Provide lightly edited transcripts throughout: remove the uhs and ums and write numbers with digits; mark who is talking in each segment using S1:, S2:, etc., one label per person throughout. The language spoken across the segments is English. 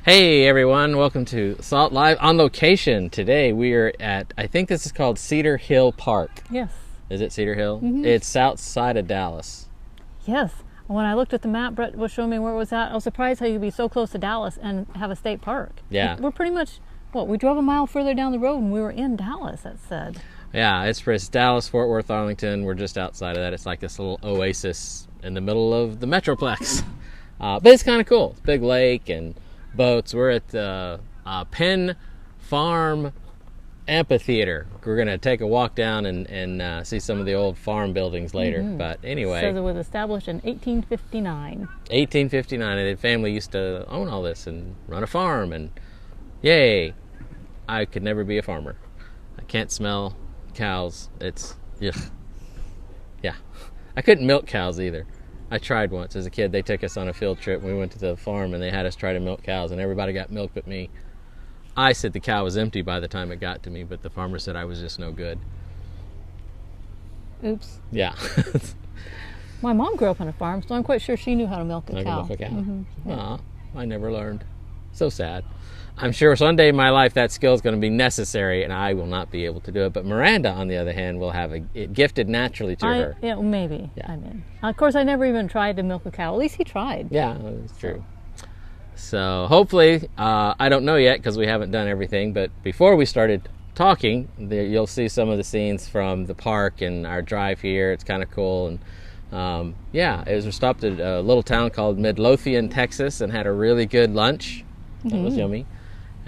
S1: Hey everyone, welcome to S.A.L.T Live on location. Today we are at, I think this is called Cedar Hill Park.
S2: Yes.
S1: Is it Cedar Hill?
S2: Mm-hmm.
S1: It's south side of Dallas.
S2: Yes. When I looked at the map, Brett was showing me where it was at. I was surprised how you could be so close to Dallas and have a state park.
S1: Yeah.
S2: We're pretty much, we drove a mile further down the road and we were in Dallas, it said.
S1: Yeah, it's Dallas, Fort Worth, Arlington. We're just outside of that. It's like this little oasis in the middle of the Metroplex. But it's kind of cool. It's a big lake and boats. We're at the Penn Farm Amphitheater. We're going to take a walk down and see some of the old farm buildings later. Mm-hmm. But anyway.
S2: It says it was established in 1859.
S1: 1859, and the family used to own all this and run a farm, and yay, I could never be a farmer. I can't smell cows. It's, ugh. Yeah. I couldn't milk cows either. I tried once as a kid. They took us on a field trip. We went to the farm and they had us try to milk cows, and everybody got milk but me. I said the cow was empty by the time it got to me, but the farmer said I was just no good.
S2: Oops.
S1: Yeah.
S2: My mom grew up on a farm, so I'm quite sure she knew how to milk a cow.
S1: Milk a cow.
S2: Mm-hmm. Yeah.
S1: I never learned. So sad. I'm sure someday in my life that skill is going to be necessary and I will not be able to do it. But Miranda, on the other hand, will have it gifted naturally to her.
S2: Yeah, maybe.
S1: Yeah.
S2: I mean, of course, I never even tried to milk a cow. At least he tried.
S1: Yeah, that's true. So hopefully, I don't know yet because we haven't done everything. But before we started talking, you'll see some of the scenes from the park and our drive here. It's kind of cool. And we stopped at a little town called Midlothian, Texas, and had a really good lunch. That was yummy.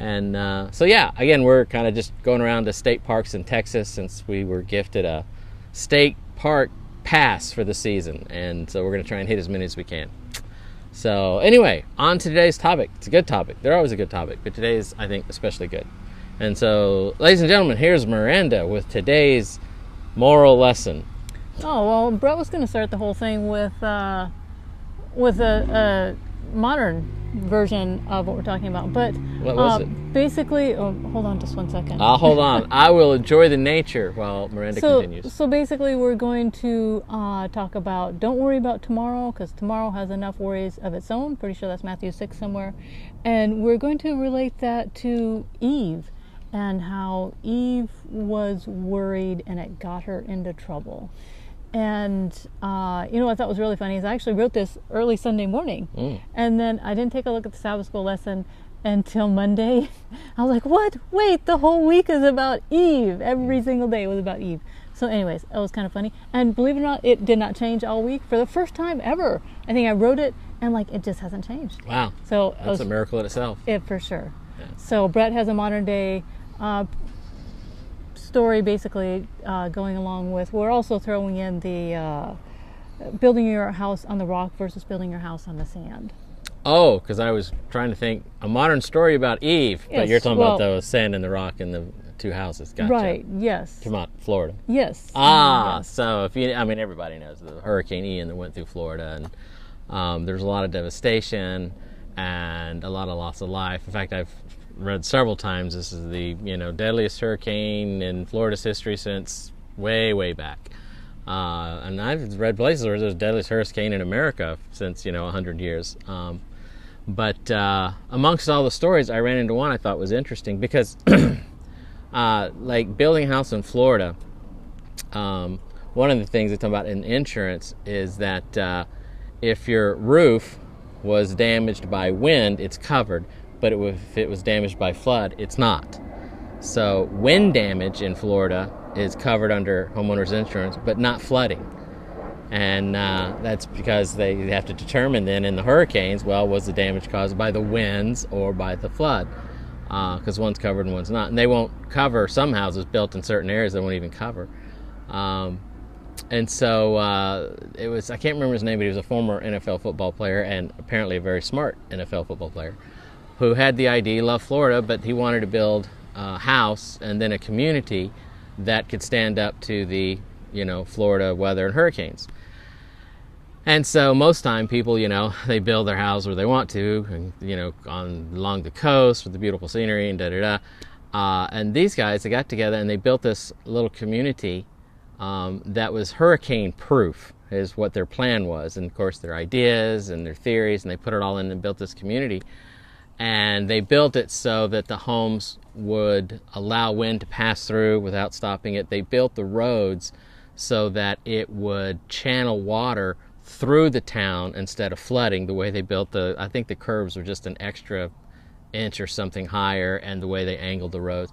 S1: And again, we're kind of just going around to state parks in Texas since we were gifted a state park pass for the season. And so we're going to try and hit as many as we can. So anyway, on to today's topic. It's a good topic. They're always a good topic, but today's, I think, especially good. And so, ladies and gentlemen, here's Miranda with today's moral lesson.
S2: Oh, well, Brett was going to start the whole thing with a modern version of what we're talking about, but
S1: what was it?
S2: Basically, hold on just 1 second.
S1: I'll hold on. I will enjoy the nature while Miranda continues.
S2: So basically, we're going to talk about don't worry about tomorrow, because tomorrow has enough worries of its own. Pretty sure that's Matthew 6 somewhere. And we're going to relate that to Eve and how Eve was worried and it got her into trouble. And what I thought was really funny is I actually wrote this early Sunday morning, and then I didn't take a look at the Sabbath school lesson until Monday. I was like, what? Wait, the whole week is about Eve. Every single day was about Eve. So anyways, it was kind of funny. And believe it or not, it did not change all week for the first time ever. I think I wrote it and it just hasn't changed.
S1: Wow.
S2: So
S1: that's a miracle in itself.
S2: It for sure.
S1: Yeah.
S2: So Brett has a modern day story basically going along with, we're also throwing in the building your house on the rock versus building your house on the sand.
S1: Oh, because I was trying to think a modern story about Eve,
S2: yes,
S1: but you're talking about the sand and the rock and the two houses. Gotcha.
S2: Right, yes.
S1: Come on, Florida.
S2: Yes.
S1: Yes. So everybody knows the Hurricane Ian that went through Florida, and there's a lot of devastation and a lot of loss of life. In fact, I've read several times this is the deadliest hurricane in Florida's history since way back, and I've read places where there's the deadliest hurricane in America since 100 years. But amongst all the stories, I ran into one I thought was interesting because like building a house in Florida, one of the things they talk about in insurance is that if your roof was damaged by wind, it's covered. But if it was damaged by flood, it's not. So wind damage in Florida is covered under homeowners insurance, but not flooding. And that's because they have to determine then in the hurricanes, was the damage caused by the winds or by the flood? Because one's covered and one's not. And they won't cover some houses built in certain areas they won't even cover. And so it was, I can't remember his name, but he was a former NFL football player and apparently a very smart NFL football player, who had the idea, he loved Florida, but he wanted to build a house and then a community that could stand up to the, Florida weather and hurricanes. And so most time people, they build their house where they want to, and, along the coast with the beautiful scenery and and these guys, they got together and they built this little community that was hurricane proof, is what their plan was. And of course their ideas and their theories, and they put it all in and built this community. And they built it so that the homes would allow wind to pass through without stopping it. They built the roads so that it would channel water through the town instead of flooding. The way they built I think the curves were just an extra inch or something higher, and the way they angled the roads.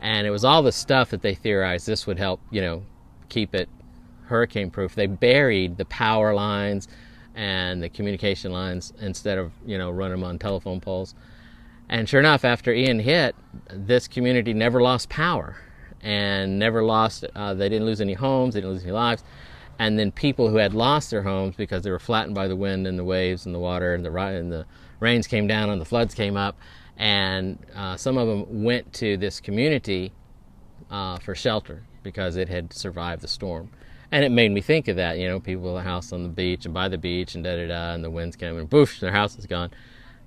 S1: And it was all the stuff that they theorized this would help, keep it hurricane proof. They buried the power lines and the communication lines instead of, running them on telephone poles. And sure enough, after Ian hit, this community never lost power and never lost, they didn't lose any homes, they didn't lose any lives. And then people who had lost their homes because they were flattened by the wind and the waves and the water and the rains came down and the floods came up, and some of them went to this community for shelter because it had survived the storm. And it made me think of that, people with a house on the beach and by the beach and da-da-da, and the winds came and boosh, their house is gone.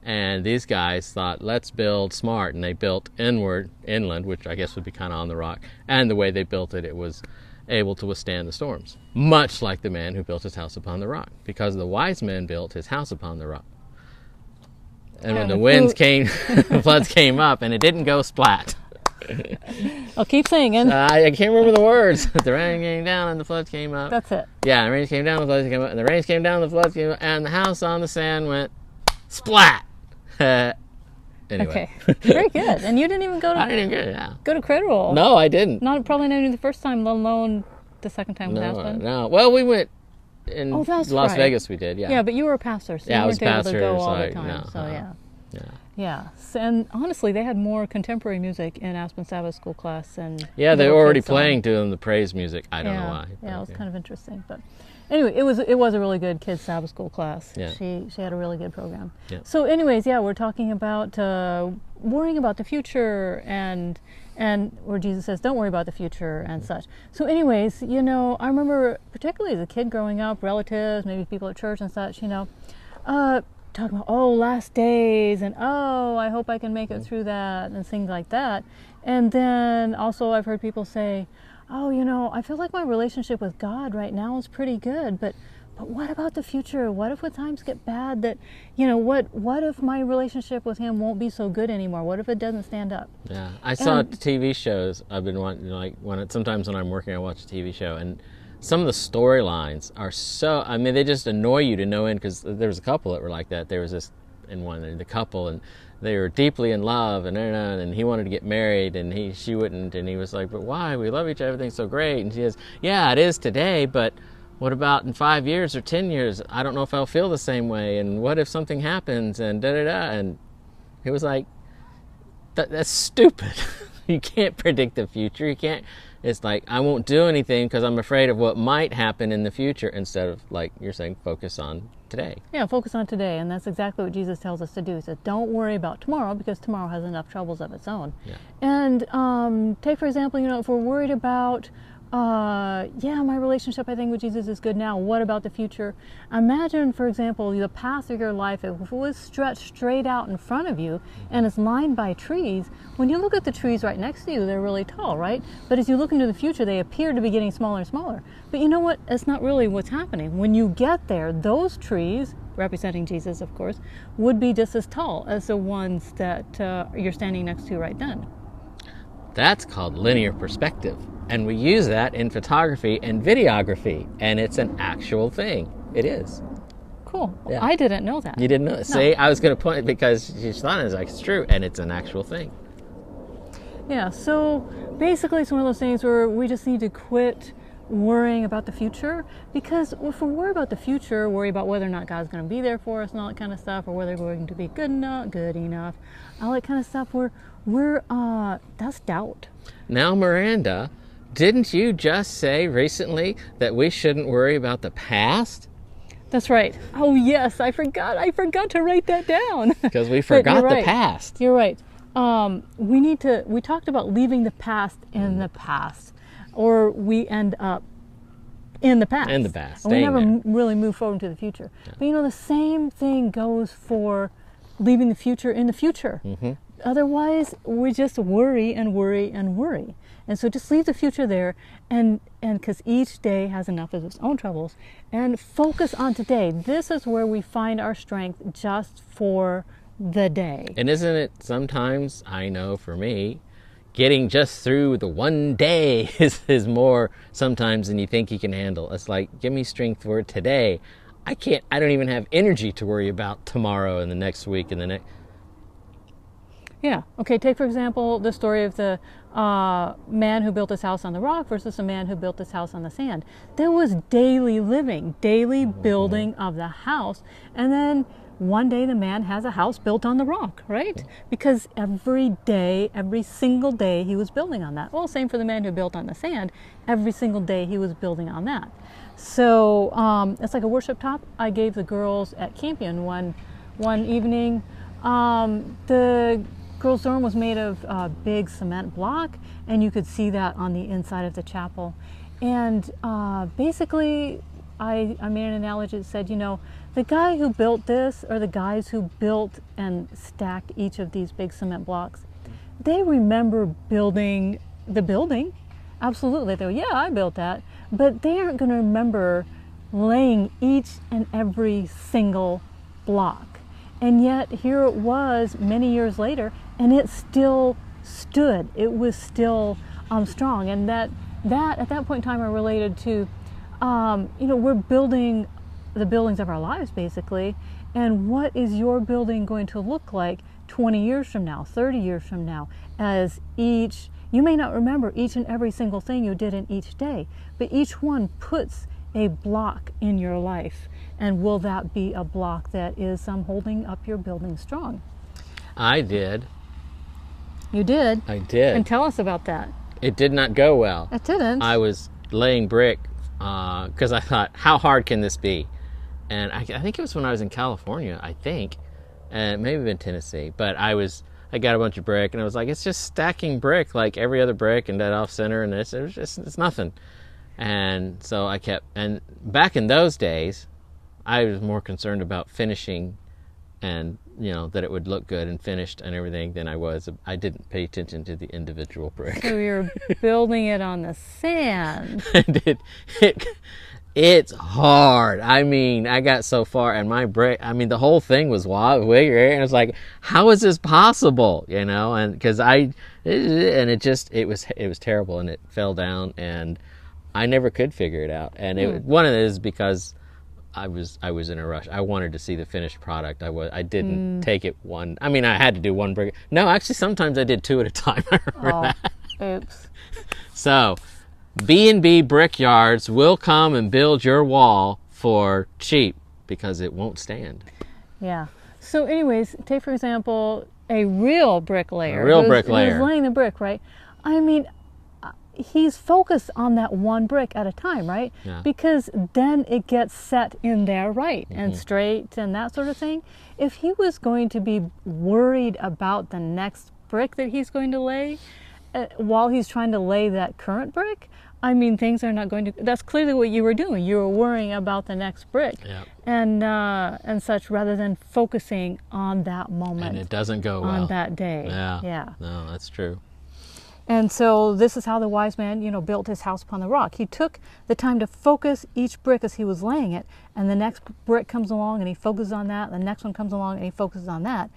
S1: And these guys thought, let's build smart, and they built inland, which I guess would be kind of on the rock. And the way they built it, it was able to withstand the storms, much like the man who built his house upon the rock, because the wise man built his house upon the rock. And when the winds came, the floods came up, and it didn't go splat.
S2: I'll keep singing.
S1: I can't remember the words. The rain came down and the floods came up.
S2: That's it.
S1: Yeah, the rain came down, the floods came up, and the rains came down, the floods came up, and the house on the sand went splat. Anyway.
S2: Okay, very good. And you didn't even go to.
S1: I didn't even get it. Yeah.
S2: Go to credit roll.
S1: No, I didn't.
S2: Probably not even the first time, let alone the second time with Aspen.
S1: No. Well, we went in
S2: that's
S1: Las
S2: right.
S1: Vegas. We did. Yeah.
S2: Yeah, but you were a pastor, so
S1: Yeah, I
S2: you
S1: was
S2: weren't able
S1: pastor,
S2: to go all
S1: so
S2: the time.
S1: no,
S2: So yeah.
S1: Yeah.
S2: Yeah, and honestly, they had more contemporary music in Aspen Sabbath School class, and
S1: Yeah, they were
S2: little
S1: already
S2: kids' song.
S1: playing to them the praise music. I don't know why.
S2: Yeah, it was kind of interesting, but anyway, it was a really good kids Sabbath School class.
S1: Yeah.
S2: She had a really good program.
S1: Yeah.
S2: So, anyways, yeah, we're talking about worrying about the future and where Jesus says, "Don't worry about the future" and such. So, anyways, I remember particularly as a kid growing up, relatives, maybe people at church and such, talking about, last days, and I hope I can make it through that, and things like that. And then also I've heard people say, I feel like my relationship with God right now is pretty good, but what about the future? What if when times get bad that, what if my relationship with Him won't be so good anymore? What if it doesn't stand up?
S1: Yeah, I saw TV shows. I've been wanting, sometimes when I'm working, I watch a TV show, and some of the storylines are so, they just annoy you to no end, because there was a couple that were like that. There was this in one, the couple, and they were deeply in love, and he wanted to get married, and she wouldn't, and he was like, but why? We love each other, everything's so great. And she says, yeah, it is today, but what about in 5 years or 10 years? I don't know if I'll feel the same way, and what if something happens, and da-da-da. And it was like, that's stupid. You can't predict the future. You can't. It's like, I won't do anything because I'm afraid of what might happen in the future, instead of, like you're saying, focus on today. Yeah,
S2: focus on today, and that's exactly what Jesus tells us to do. He said, don't worry about tomorrow, because tomorrow has enough troubles of its own.
S1: Yeah.
S2: And take, for example, if we're worried about, my relationship, I think, with Jesus is good now. What about the future? Imagine, for example, the path of your life, if it was stretched straight out in front of you and it's lined by trees. When you look at the trees right next to you, they're really tall, right? But as you look into the future, they appear to be getting smaller and smaller. But you know what? That's not really what's happening. When you get there, those trees, representing Jesus, of course, would be just as tall as the ones that you're standing next to right then.
S1: That's called linear perspective. And we use that in photography and videography, and it's an actual thing. It is.
S2: Cool.
S1: Yeah.
S2: I didn't know that.
S1: You didn't know? No. See, I was going to point it because she thought it was like, it's true, and it's an actual thing.
S2: Yeah, so basically it's one of those things where we just need to quit worrying about the future, because if we worry about the future, worry about whether or not God's going to be there for us and all that kind of stuff, or whether we're going to be good enough, all that kind of stuff, that's doubt.
S1: Now, Miranda, didn't you just say recently that we shouldn't worry about the past?
S2: That's right. Oh yes, I forgot to write that down.
S1: Because we forgot the past.
S2: You're right. We talked about leaving the past in the past, or we end up in the past.
S1: In the past.
S2: And we never
S1: there.
S2: really move forward into the future.
S1: Yeah.
S2: But the same thing goes for leaving the future in the future.
S1: Mm-hmm.
S2: Otherwise, we just worry and worry and worry. And so just leave the future there, and because each day has enough of its own troubles, and focus on today. This is where we find our strength just for the day.
S1: And isn't it sometimes, I know for me, getting just through the one day is more sometimes than you think you can handle. It's like, give me strength for today. I don't even have energy to worry about tomorrow and the next week and the next.
S2: Yeah. Okay, take for example the story of the man who built his house on the rock versus a man who built his house on the sand. There was daily living, daily building of the house. And then one day the man has a house built on the rock, right? Because every day, every single day he was building on that. Well, same for the man who built on the sand. Every single day he was building on that. So it's like a worship top I gave the girls at Campion one evening. The girls' dorm was made of a big cement block, and you could see that on the inside of the chapel. And basically, I made an analogy that said, you know, the guy who built this, or the guys who built and stacked each of these big cement blocks, they remember building the building. Absolutely. They go, yeah, I built that. But they aren't going to remember laying each and every single block. And yet here it was many years later, and it still stood. It was still strong. And that at that point in time are related to, you know, we're building the buildings of our lives basically. And what is your building going to look like 20 years from now, 30 years from now, as you may not remember each and every single thing you did in each day, but each one puts a block in your life. And will that be a block that is holding up your building strong?
S1: I did.
S2: You did?
S1: I did.
S2: And tell us about that.
S1: It did not go well.
S2: It didn't.
S1: I was laying brick because I thought, how hard can this be? And I think it was when I was in California, I think, and maybe in Tennessee. But I got a bunch of brick, and I was like, it's just stacking brick like every other brick, and dead off center, and it's nothing. And so I kept, and back in those days, I was more concerned about finishing and, you know, that it would look good and finished and everything than I didn't pay attention to the individual brick.
S2: So you're building it on the sand.
S1: It's hard. I mean, I got so far, and my brick, I mean, the whole thing was wild, and it's like, how is this possible? You know, and because it was terrible, and it fell down, and I never could figure it out. And one of it is because I was in a rush. I wanted to see the finished product. I didn't take it one. I mean, I had to do one brick. No, actually, sometimes I did two at a time. I remember that.
S2: Oops.
S1: So, B&B Brickyards will come and build your wall for cheap because it won't stand.
S2: Yeah. So, anyways, take for example a real bricklayer.
S1: Who's
S2: laying the brick, right? I mean, he's focused on that one brick at a time, right?
S1: Yeah.
S2: Because then it gets set in there right and straight and that sort of thing. If he was going to be worried about the next brick that he's going to lay while he's trying to lay that current brick, I mean, things are not going to. That's clearly what you were doing. You were worrying about the next brick, and such, rather than focusing on that moment.
S1: And it doesn't go well
S2: on that day.
S1: Yeah. No, that's true.
S2: And so this is how the wise man, you know, built his house upon the rock. He took the time to focus each brick as he was laying it, and the next brick comes along and he focuses on that, and the next one comes along and he focuses on that.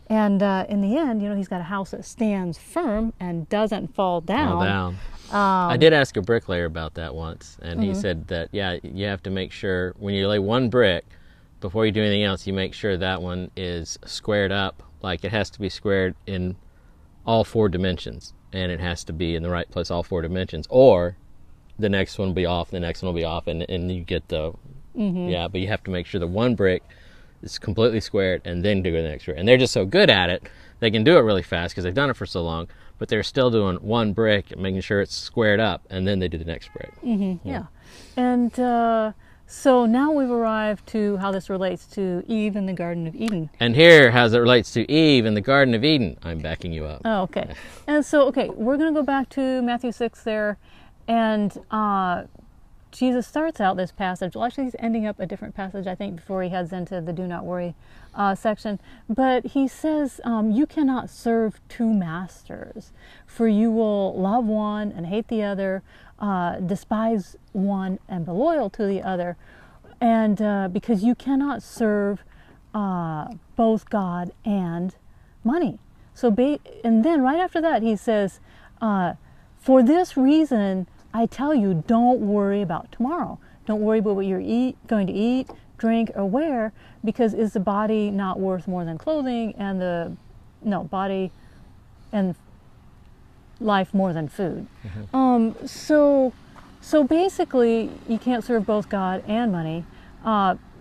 S2: And in the end, you know, he's got a house that stands firm and doesn't fall down.
S1: I did ask a bricklayer about that once, and he said that, yeah, you have to make sure when you lay one brick, before you do anything else, you make sure that one is squared up. Like, it has to be squared in all four dimensions, and it has to be in the right place, all four dimensions, or the next one will be off, the next one will be off, and you get the, but you have to make sure the one brick is completely squared and then do the next brick. And they're just so good at it, they can do it really fast because they've done it for so long, but they're still doing one brick and making sure it's squared up, and then they do the next brick.
S2: Yeah. And so now we've arrived to how this relates to Eve in the Garden of Eden.
S1: And here, how it relates to Eve in the Garden of Eden. I'm backing you up.
S2: Oh, okay. And so, we're going to go back to Matthew 6 there, and Jesus starts out this passage. Well, actually, he's ending up a different passage, I think, before he heads into the do not worry section. But he says, you cannot serve two masters, for you will love one and hate the other, despise one and be loyal to the other. And because you cannot serve both God and money. And then right after that he says, for this reason I tell you, don't worry about tomorrow. Don't worry about what you're going to eat, drink, or wear, because is the body not worth more than clothing, and body and life more than food?
S1: Mm-hmm.
S2: So basically, you can't serve both God and money.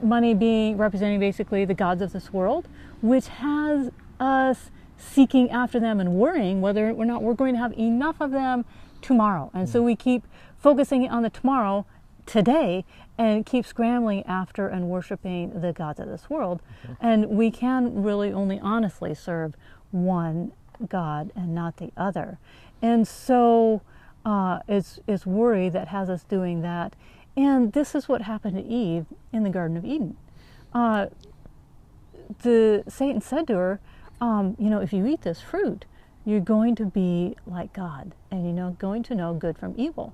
S2: Money representing basically the gods of this world, which has us seeking after them and worrying whether or not we're going to have enough of them tomorrow. And so we keep focusing on the tomorrow today and keep scrambling after and worshiping the gods of this world. And we can really only honestly serve one God and not the other. And so it's worry that has us doing that. And this is what happened to Eve in the Garden of Eden. Satan said to her, if you eat this fruit, you're going to be like God, and going to know good from evil.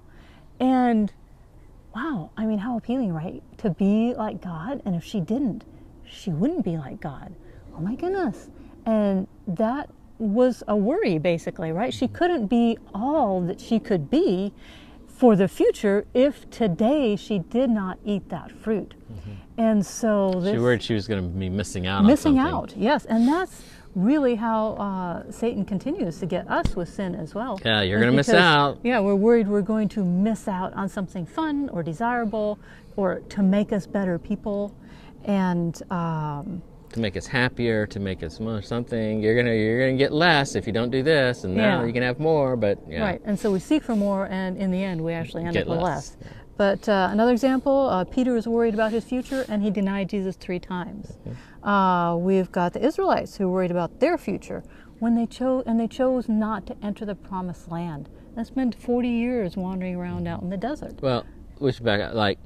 S2: And wow, I mean, how appealing, right? To be like God, and if she didn't, she wouldn't be like God. Oh my goodness. And that was a worry, basically, right? She couldn't be all that she could be for the future if today she did not eat that fruit. And so
S1: She worried she was going to be missing out on something.
S2: Missing out, yes. And that's really how Satan continues to get us with sin as well.
S1: Yeah, you're going to miss out.
S2: Yeah, we're worried we're going to miss out on something fun or desirable or to make us better people, and
S1: to make us happier, to make us more something. You're gonna get less if you don't do this, and now you can have more. But
S2: right, and so we seek for more, and in the end, we actually end up with less.
S1: Yeah.
S2: But another example, Peter was worried about his future, and he denied Jesus 3 times. We've got the Israelites who were worried about their future when they chose not to enter the promised land. They spent 40 years wandering around out in the desert.
S1: Well, we should back up,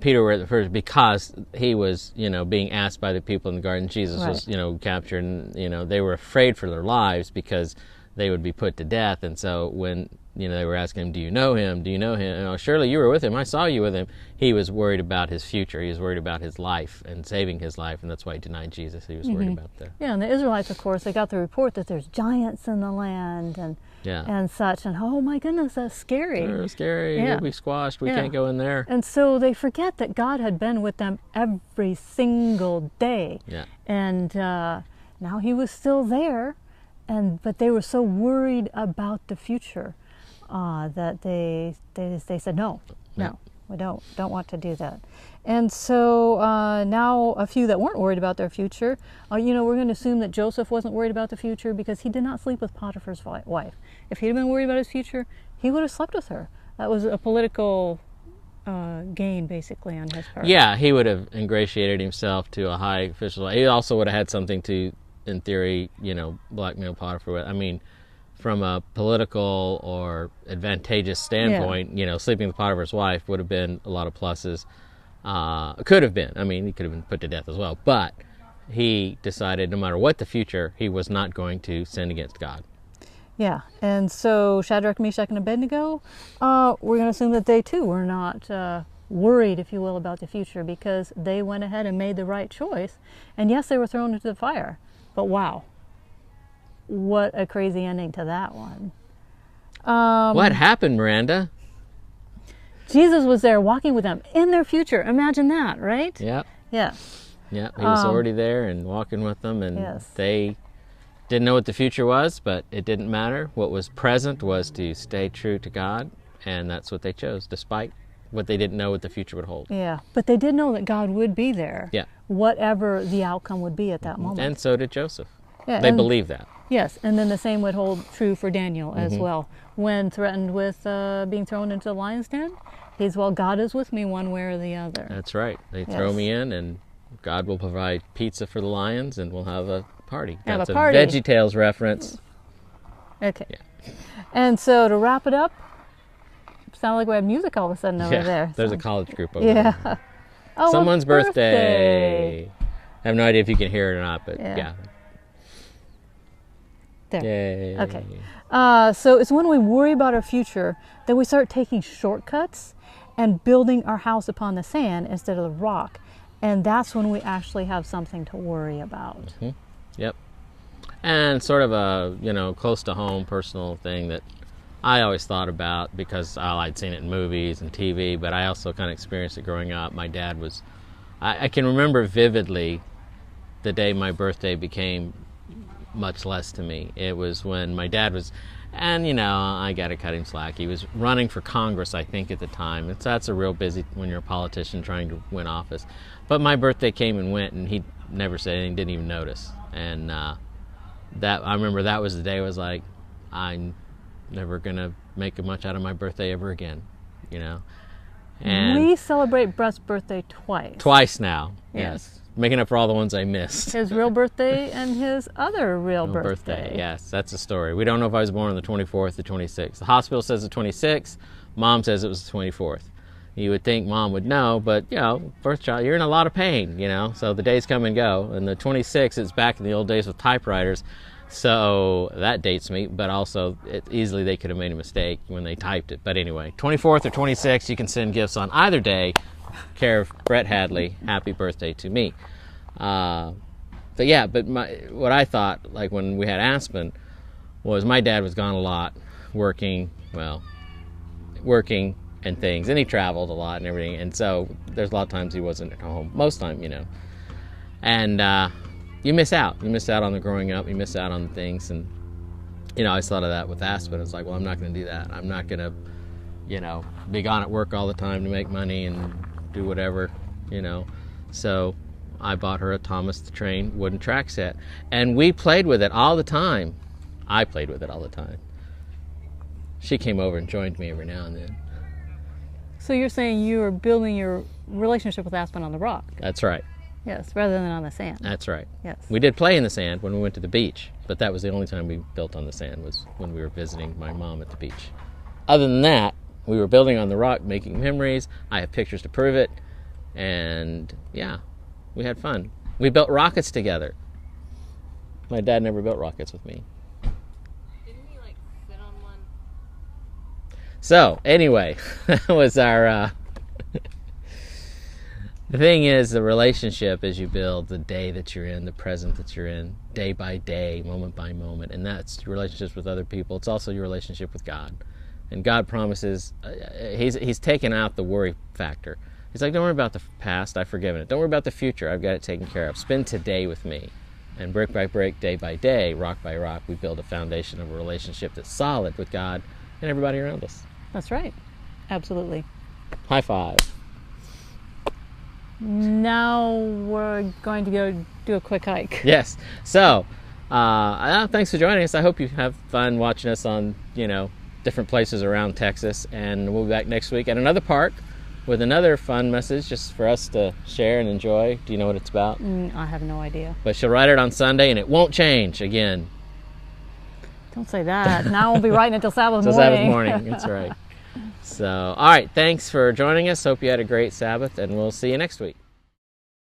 S1: Peter were at the first because he was, being asked by the people in the garden. Jesus was, captured, and, they were afraid for their lives because they would be put to death. And so when, they were asking him, do you know him? Do you know him? Surely you were with him. I saw you with him. He was worried about his future. He was worried about his life and saving his life, and that's why he denied Jesus. He was worried about that.
S2: Yeah, and the Israelites, of course, they got the report that there's giants in the land and such, and oh my goodness, that's scary.
S1: They're scary. Yeah. We'll be squashed. We can't go in there.
S2: And so they forget that God had been with them every single day.
S1: Yeah.
S2: And now he was still there, but they were so worried about the future that they said, no, we don't want to do that. And so now a few that weren't worried about their future, we're going to assume that Joseph wasn't worried about the future because he did not sleep with Potiphar's wife. If he'd been worried about his future, he would have slept with her. That was a political gain, basically, on his part.
S1: Yeah, he would have ingratiated himself to a high official. He also would have had something to, in theory, blackmail Potiphar with. I mean, from a political or advantageous standpoint, sleeping with Potiphar's wife would have been a lot of pluses. Could have been. I mean, he could have been put to death as well. But he decided no matter what the future, he was not going to sin against God.
S2: Yeah, and so Shadrach, Meshach, and Abednego, we're going to assume that they too were not worried, if you will, about the future because they went ahead and made the right choice. And yes, they were thrown into the fire. But wow, what a crazy ending to that one.
S1: What happened, Miranda?
S2: Jesus was there walking with them in their future. Imagine that, right?
S1: Yep.
S2: Yeah.
S1: Yep, he was already there and walking with them, and they didn't know what the future was, but it didn't matter. What was present was to stay true to God, and that's what they chose, despite what they didn't know what the future would hold.
S2: Yeah, but they did know that God would be there, whatever the outcome would be at that moment.
S1: And so did Joseph.
S2: Yeah,
S1: they believed that.
S2: Yes, and then the same would hold true for Daniel as well. When threatened with being thrown into the lion's den, he's, well, God is with me one way or the other.
S1: That's right. They throw me in, and God will provide pizza for the lions, and we'll have a party. That's a VeggieTales reference.
S2: Okay. Yeah. And so to wrap it up, sound like we have music all of a sudden over there.
S1: There's a college group over there. Oh, someone's birthday. I have no idea if you can hear it or not, but yeah.
S2: There.
S1: Yay.
S2: Okay. So it's when we worry about our future that we start taking shortcuts and building our house upon the sand instead of the rock. And that's when we actually have something to worry about.
S1: Mm-hmm. Yep. And sort of a, close to home personal thing that I always thought about because I'd seen it in movies and TV, but I also kind of experienced it growing up. My dad was, I can remember vividly the day my birthday became much less to me. It was when my dad was, and I got to cut him slack. He was running for Congress, I think, at the time. That's a real busy when you're a politician trying to win office. But my birthday came and went, and he never said anything, didn't even notice. And that I remember that was the day I was like, I'm never gonna make much out of my birthday ever again, And
S2: we celebrate Brett's birthday twice.
S1: Twice now.
S2: Yes.
S1: Making up for all the ones I missed.
S2: His real birthday and his other real birthday.
S1: Yes, that's the story. We don't know if I was born on the 24th or 26th. The hospital says the 26th. Mom says it was the 24th. You would think Mom would know, but, birth child, you're in a lot of pain, so the days come and go. And the 26th is back in the old days with typewriters, so that dates me, but also easily they could have made a mistake when they typed it. But anyway, 24th or 26th, you can send gifts on either day. Care of Brett Hadley, happy birthday to me. But what I thought, like when we had Aspen, was my dad was gone a lot, working and things, and he traveled a lot and everything, and so there's a lot of times he wasn't at home, most time, and you miss out on the growing up, you miss out on the things, and I always thought of that with Aspen. It's like, well, I'm not going to do that. I'm not going to be gone at work all the time to make money and do whatever, so I bought her a Thomas the Train wooden track set, and we played with it all the time. I played with it all the time. She came over and joined me every now and then.
S2: So you're saying you were building your relationship with Aspen on the rock?
S1: That's right.
S2: Yes, rather than on the sand.
S1: That's right.
S2: Yes.
S1: We did play in the sand when we went to the beach, but that was the only time we built on the sand, was when we were visiting my mom at the beach. Other than that, we were building on the rock, making memories. I have pictures to prove it, and we had fun. We built rockets together. My dad never built rockets with me.
S2: Didn't he sit on one?
S1: So anyway, that was our the thing is, the relationship as you build, the day that you're in, the present that you're in, day by day, moment by moment, and that's your relationships with other people. It's also your relationship with God. And God promises, he's taken out the worry factor. He's like, don't worry about the past, I've forgiven it. Don't worry about the future, I've got it taken care of. Spend today with me. And brick by brick, day by day, rock by rock, we build a foundation of a relationship that's solid with God and everybody around us.
S2: That's right. Absolutely.
S1: High five.
S2: Now we're going to go do a quick hike.
S1: Yes. So, thanks for joining us. I hope you have fun watching us on, different places around Texas. And we'll be back next week at another park with another fun message just for us to share and enjoy. Do you know what it's about?
S2: I have no idea.
S1: But she'll write it on Sunday, and it won't change again.
S2: Don't say that. Now I won't be writing until Sabbath morning.
S1: Until Sabbath morning. That's right. So, all right. Thanks for joining us. Hope you had a great Sabbath, and we'll see you next week.